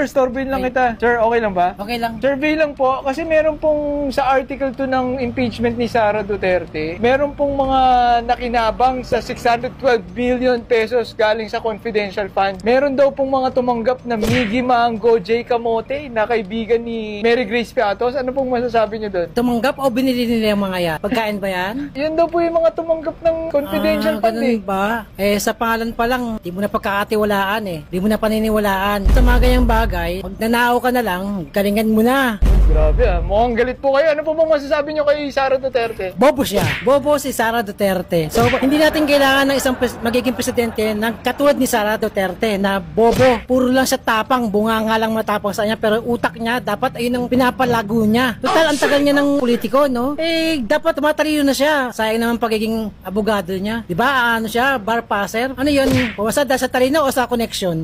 Sir, storbin lang kita. Sir, okay lang ba? Okay lang. Survey lang po, kasi meron pong sa article 2 ng impeachment ni Sara Duterte, meron pong mga nakinabang sa 612 billion pesos galing sa confidential fund. Meron daw pong mga tumanggap na Miggy Mango, J. Camote, na kaibigan ni Mary Grace Piatos. Ano pong masasabi niyo doon? Tumanggap o binili nila yung mga yan? Pagkain ba yan? Yun daw po yung mga tumanggap ng confidential fund ganun ba? Sa pangalan pa lang, di mo na pagkakatiwalaan di mo na paniniwalaan. Sa mga ganyang bagay, pag nanao ka na lang, galingan mo na. Grabe mukhang galit po kayo. Ano po bang masasabi niyo kay Sara Duterte? Bobo siya. Bobo si Sara Duterte. So, hindi natin kailangan ng isang magiging presidente na katulad ni Sara Duterte na bobo. Puro lang siya tapang, bunga nga lang matapang sa kanya, pero utak niya, dapat ayun ang pinapalago niya. Total, ang tagal niya ng politiko, no? Dapat matalino na siya. Sayang naman pagiging abogado niya. Diba, ano siya, bar passer? Ano yun? Pumasa dahil sa talino o sa connection?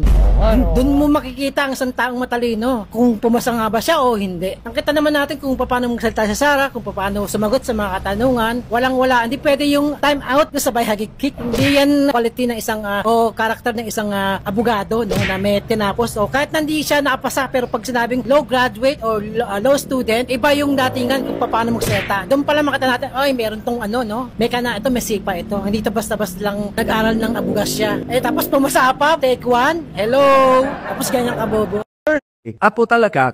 Doon mo makikita ang isang taong matalino kung pumasa nga ba siya o hindi. Ang kita naman natin kung paano magsalita si Sara, kung paano sumagot sa mga katanungan. Walang-wala. Hindi pwede yung time out na sabay hagik-kick. Hindi yan quality ng isang o karakter ng isang abogado, no, na may tinapos. O kahit hindi siya nakapasa, pero pag sinabing low graduate o low student, iba yung datingan kung paano magsalita. Doon pala makita natin, ay, meron tong no? May kana ito, may sipa ito. Hindi ito basta-basta lang nag-aral ng abugasya. Tapos pumasa pa, take one, hello, tapos ganyan kabobo. Apo talaga,